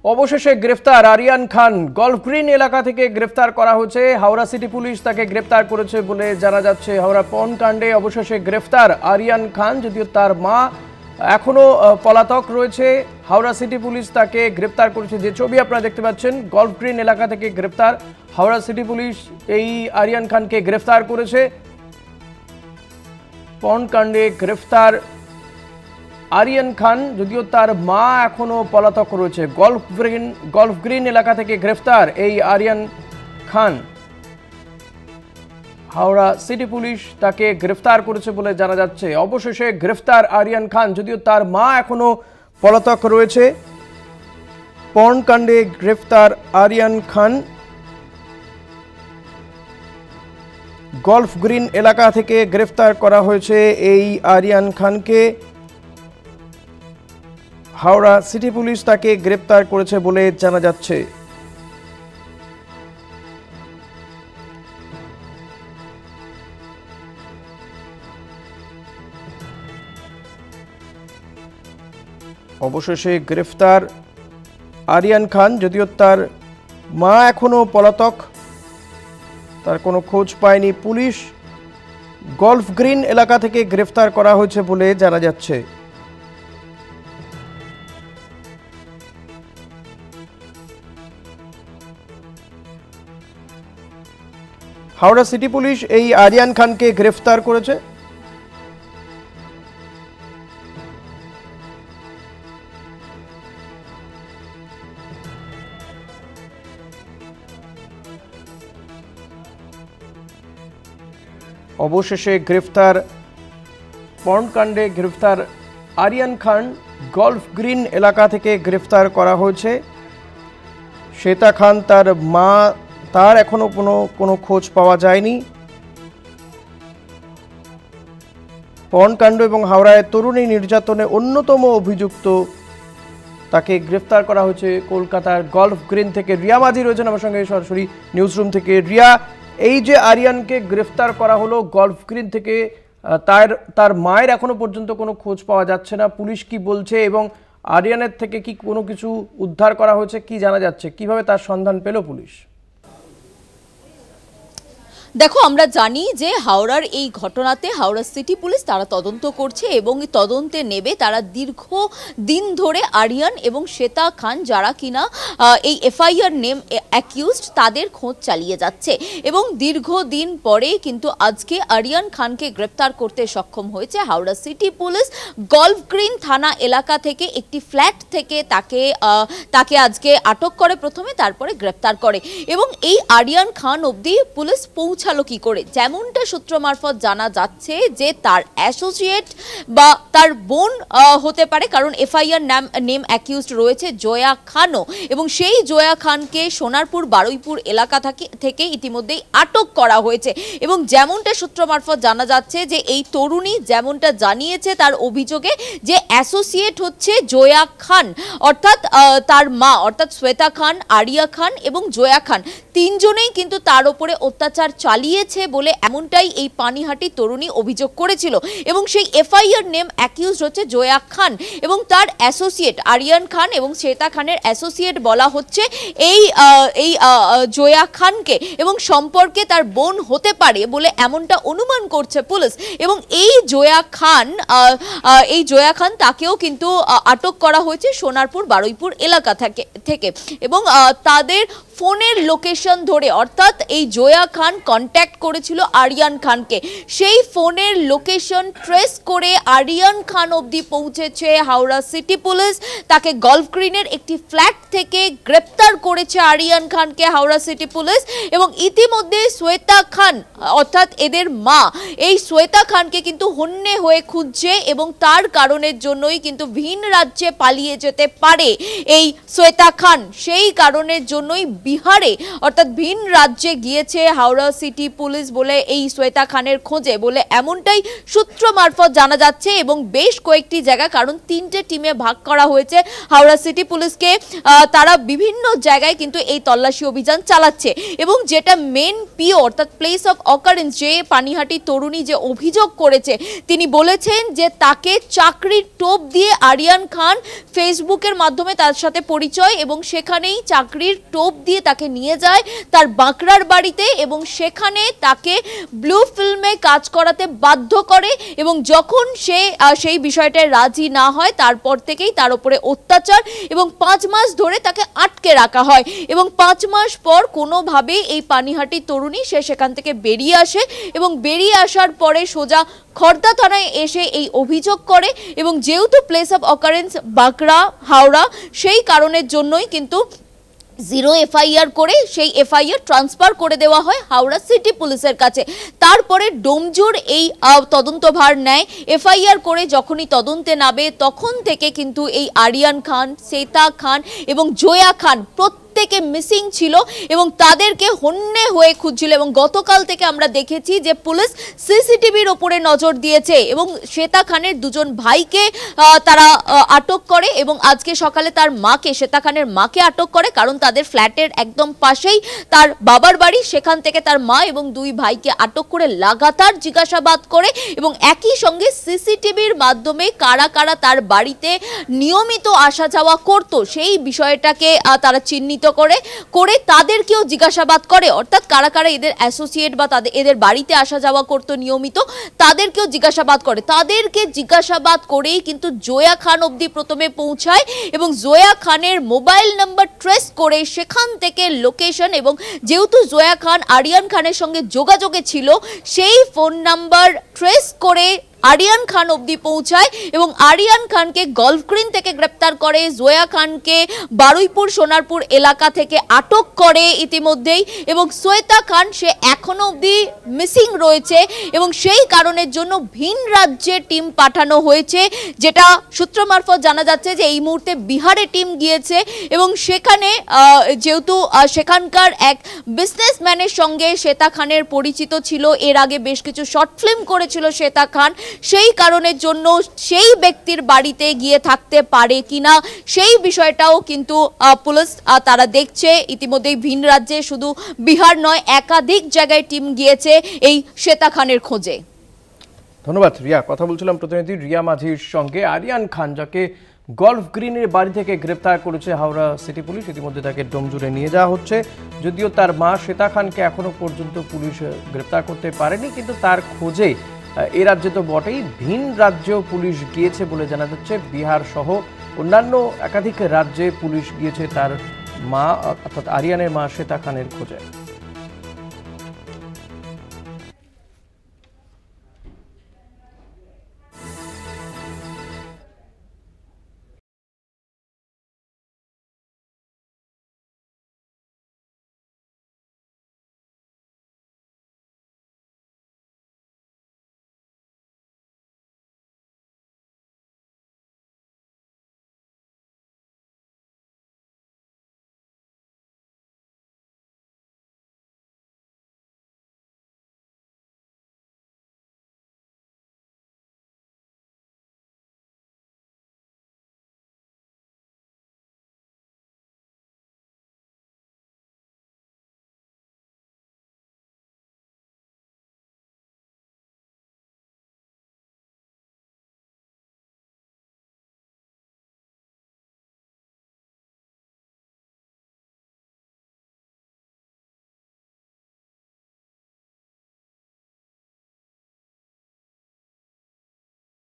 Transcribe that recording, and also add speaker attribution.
Speaker 1: অবশেষে গ্রেফতার আরিয়ান খান। Golf green এলাকা থেকে গ্রেফতার করা হয়েছে। হাওড়া সিটি পুলিশ তাকে গ্রেফতার করেছে বলে জানা যাচ্ছে। হাওড়া পণ কাণ্ডে অবশেষে গ্রেফতার আরিয়ান খান, যদিও তার মা এখনো পলাতক রয়েছে। হাওড়া সিটি পুলিশ তাকে গ্রেফতার করেছে। যে ছবি আপনারা দেখতে পাচ্ছেন, গলফ গ্রিন এলাকা থেকে গ্রেফতার। হাওড়া সিটি পুলিশ এই আরিয়ান খানকে গ্রেফতার করেছে। পণ কাণ্ডে গ্রেফতার আরিয়ান খান, যদিও তার মা এখনো পলাতক রয়েছে। গলফ গ্রিন এলাকা থেকে গ্রেফতার এই আরিয়ান খান। হাওড়া সিটি পুলিশ তাকে গ্রেফতার করেছে বলে জানা যাচ্ছে। অবশেষে গ্রেফতার আরিয়ান খান, যদিও তার মা এখনো পলাতক রয়েছে। পণ কাণ্ডে গ্রেফতার আরিয়ান খান। গলফ গ্রিন এলাকা থেকে গ্রেফতার করা হয়েছে এই আরিয়ান খানকে। হাওড়া সিটি পুলিশ তাকে গ্রেফতার করেছে বলে জানা যাচ্ছে। অবশেষে গ্রেফতার আরিয়ান খান, যদিও তার মা এখনো পলাতক, তার কোনো খোঁজ পায়নি পুলিশ। গলফ গ্রিন এলাকা থেকে গ্রেফতার করা হয়েছে বলে জানা যাচ্ছে। হাওড়া সিটি পুলিশ এই আরিয়ান খানকে গ্রেফতার করেছে। অবশেষে গ্রেফতার পণ কাণ্ডে গ্রেফতার আরিয়ান খান। গলফ গ্রিন এলাকা থেকে গ্রেফতার করা হয়েছে। শ্বেতা খান তার মা, তার এখনো কোনো খোঁজ পাওয়া যায়নি। পণ কাণ্ড এবং হাওড়ায় তরুণী নির্যাতনে অন্যতম অভিযুক্ত, তাকে গ্রেফতার করা হয়েছে কলকাতার গলফ গ্রিন থেকে। রিয়া মাঝি রয়েছেন আমার সঙ্গে সরাসরি নিউজরুম থেকে। রিয়া, এই যে আরিয়ানকে গ্রেফতার করা হলো গলফ গ্রিন থেকে, তার মায়ের এখনো পর্যন্ত কোনো খোঁজ পাওয়া যাচ্ছে না। পুলিশ কি বলছে এবং আরিয়ানের থেকে কি কোনো কিছু উদ্ধার করা হয়েছে, কি জানা যাচ্ছে, কিভাবে তার সন্ধান পেল পুলিশ?
Speaker 2: দেখো, আমরা জানি যে হাওড়ার এই ঘটনাতে হাওড়া সিটি পুলিশ তারা তদন্ত করছে এবং তদন্তে নেবে। তারা দীর্ঘ দিন ধরে আরিয়ান এবং শ্বেতা খান, যারা কিনা এই এফআইআর নেম অ্যাকিউজড, তাদের খোঁজ চালিয়ে যাচ্ছে এবং দীর্ঘদিন পরে কিন্তু আজকে আরিয়ান খানকে গ্রেপ্তার করতে সক্ষম হয়েছে Howrah city police. Golf green থানা এলাকা থেকে একটি ফ্ল্যাট থেকে তাকে আজকে আটক করে প্রথমে, তারপরে গ্রেপ্তার করে এবং এই আরিয়ান খান অবধি পুলিশ পৌঁছালো কি করে? যেমনটা সূত্র মারফত জানা যাচ্ছে যে তার অ্যাসোসিয়েট বা তার বোন হতে পারে, কারণ এফআইআর নেম অ্যাকিউজড রয়েছে জয়া খানও, এবং সেই জয়া খানকে সোনারপুর বারুইপুর এলাকা থেকে ইতিমধ্যেই আটক করা হয়েছে। এবং যেমনটা সূত্র মারফত জানা যাচ্ছে যে এই তরুণী যেমনটা জানিয়েছে তার অভিযোগে, যে অ্যাসোসিয়েট হচ্ছে জয়া খান, অর্থাৎ তার মা, অর্থাৎ শ্বেতা খান, আরিয়া খান এবং জয়া খান, তিনজনেই কিন্তু তার উপরে অত্যাচার চালিয়েছে বলে এমনটাই এই পানিহাটি তরুণী অভিযোগ করেছিল। এবং সেই এফআইআর নেম অ্যাকিউজড হচ্ছে জয়া খান এবং তার অ্যাসোসিয়েট আরিয়ান খান, এবং শ্বেতা খানের অ্যাসোসিয়েট বলা হচ্ছে এই জয়া খানকে, এবং সম্পর্কে তার বোন হতে পারে বলে এমনটা অনুমান করছে পুলিশ। এবং এই জয়া খান তাকেও কিন্তু আটক করা হয়েছে সোনারপুর বারুইপুর এলাকা থেকে এবং তাদের ফোনের লোকেশন ধরে, অর্থাৎ এই জয়া খান কন্ট্যাক্ট করেছিল আরিয়ান খানকে, সেই ফোনের লোকেশন ট্রেস করে আরিয়ান খান অবধি পৌঁছেছে হাওড়া সিটি পুলিশ। তাকে গলফ গ্রিনের একটি ফ্ল্যাট থেকে গ্রেপ্তার করেছে আরিয়ান খানকে হাওড়া সিটি পুলিশ। এবং ইতিমধ্যে শ্বেতা খান, অর্থাৎ এদের মা, এই শ্বেতা খানকে কিন্তু হন্যে হয়ে খুঁজছে এবং তার কারণের জন্যই কিন্তু ভিন রাজ্যে পালিয়ে যেতে পারে এই শ্বেতা খান। সেই কারণের জন্যই বিহারে অর্থাৎ ভিন রাজ্যে গিয়েছে হাওড়া সিটি পুলিশ বলে এই শ্বেতা খানের খোঁজে বলে এমনটাই সূত্র মারফত জানা যাচ্ছে। এবং বেশ কয়েকটি জায়গা, কারণ 3টে টিমে ভাগ করা হয়েছে হাওড়া সিটি পুলিশকে, তারা বিভিন্ন জায়গায় কিন্তু এই তল্লাশি অভিযান চালাচ্ছে। এবং যেটা মেন পিও অর্থাৎ প্লেস অফ অকারেন্স, যে পানিহাটি তরুণী যে অভিযোগ করেছে, তিনি বলেছেন যে তাকে চাকরির টোপ দিয়ে আরিয়ান খান ফেসবুকের মাধ্যমে তার সাথে পরিচয়, এবং সেখানেই চাকরির টোপ দিয়ে তাকে নিয়ে যায় তার বাঁকড়ার বাড়িতে এবং সেখানে তাকে ব্লু ফিল্মে কাজ করাতে বাধ্য করে। এবং যখন সে সেই বিষয়টায় রাজি না হয়, তারপর থেকেই তার উপরে অত্যাচার এবং 5 মাস ধরে তাকে আটকে রাখা হয়। এবং 5 মাস পর কোনোভাবে এই পানিহাটি তরুণী সে সেখান থেকে বেরিয়ে আসে এবং বেরিয়ে আসার পরে সোজা খর্দা থানায় এসে এই অভিযোগ করে। এবং যেহেতু place of occurrence Bankra Howrah, সেই কারণের জন্যই কিন্তু 0 এফআইআর করে সেই এফআইআর ট্রান্সফার করে দেওয়া হয় হাওড়া সিটি পুলিশের কাছে। তারপরে ডোমজুর এই তদন্তভার নেয়। এফআইআর করে যখনই তদন্তে নামে তখন থেকে কিন্তু এই আরিয়ান খান, শ্বেতা খান এবং জয়া খান প্রত্যেকে মিসিং ছিল এবং তাদেরকে হন্যে হয়ে খুঁজছিল। এবং গতকাল থেকে আমরা দেখেছি যে পুলিশ সিসিটিভির ওপরে নজর দিয়েছে এবং শ্বেতা খানের 2জন ভাইকে তারা আটক করে এবং আজকে সকালে তার মাকে, শ্বেতা খানের মাকে আটক করে, কারণ তাদের ফ্ল্যাটের একদম পাশেই তার বাবার বাড়ি। সেখান থেকে তার মা এবং 2 ভাইকে আটক করে লাগাতার জিজ্ঞাসাবাদ করে এবং একই সঙ্গে সিসিটিভির মাধ্যমে কারা কারা তার বাড়িতে নিয়মিত আসা যাওয়া করত সেই বিষয়টাকে তারা চিহ্নিত করে তাদেরকেও জিজ্ঞাসাবাদ করে। অর্থাৎ কারা কারা এদের অ্যাসোসিয়েট বা এদের বাড়িতে আসা যাওয়া করতো নিয়মিত, তাদেরকেও জিজ্ঞাসাবাদ করে। তাদেরকে জিজ্ঞাসাবাদ করেই কিন্তু জয়া খান অবধি প্রথমে পৌঁছায় এবং জয়া খানের মোবাইল নাম্বার ট্রেস করে সেখান থেকে লোকেশন, এবং যেহেতু জয়া খান আরিয়ান খানের সঙ্গে যোগাযোগে ছিল সেই ফোন নাম্বার ট্রেস করে আরিয়ান খান অবধি পৌঁছায় এবং আরিয়ান খানকে গল্ফ গ্রিন থেকে গ্রেপ্তার করে। জয়া খানকে বারুইপুর সোনারপুর এলাকা থেকে আটক করে ইতিমধ্যেই এবং শ্বেতা খান সে এখনো অবধি মিসিং রয়েছে এবং সেই কারণের জন্য ভিন রাজ্যে টিম পাঠানো হয়েছে, যেটা সূত্র মারফত জানা যাচ্ছে যে এই মুহূর্তে বিহারে টিম গিয়েছে এবং সেখানে যেহেতু সেখানকার এক বিজনেসম্যানের সঙ্গে শ্বেতা খানের পরিচিত ছিল, এর আগে বেশ কিছু শর্ট ফিল্ম করেছিল শ্বেতা খান, সেই কারণের জন্য সেই ব্যক্তির বাড়িতে গিয়ে থাকতে পারে কিনা সেই বিষয়টাও কিন্তু পুলিশ তারা দেখছে। ইতিমধ্যেই ভিন রাজ্যে শুধু বিহার নয় একাধিক জায়গায় টিম গিয়েছে এই শ্বেতা খানের খোঁজে।
Speaker 1: ধন্যবাদ রিয়া। কথা বলছিলাম প্রতিনিধি রিয়া মাঝির সঙ্গে। আরিয়ান খান, যাকে গল্ফ গ্রিনের বাড়ি থেকে গ্রেপ্তার করেছে হাওড়া সিটি পুলিশ, ইতিমধ্যে তাকে ডোমজুরে নিয়ে যাওয়া হচ্ছে। যদিও তার মা শ্বেতা খানকে এখনো পর্যন্ত পুলিশ গ্রেপ্তার করতে পারেনি, কিন্তু তার খোঁজে এ রাজ্যে তো বটেই ভিন রাজ্যেও পুলিশ গিয়েছে বলে জানা যাচ্ছে। বিহার সহ অন্যান্য একাধিক রাজ্যে পুলিশ গিয়েছে তার মা অর্থাৎ আরিয়ানের মা শ্বেতা খানের খোঁজে।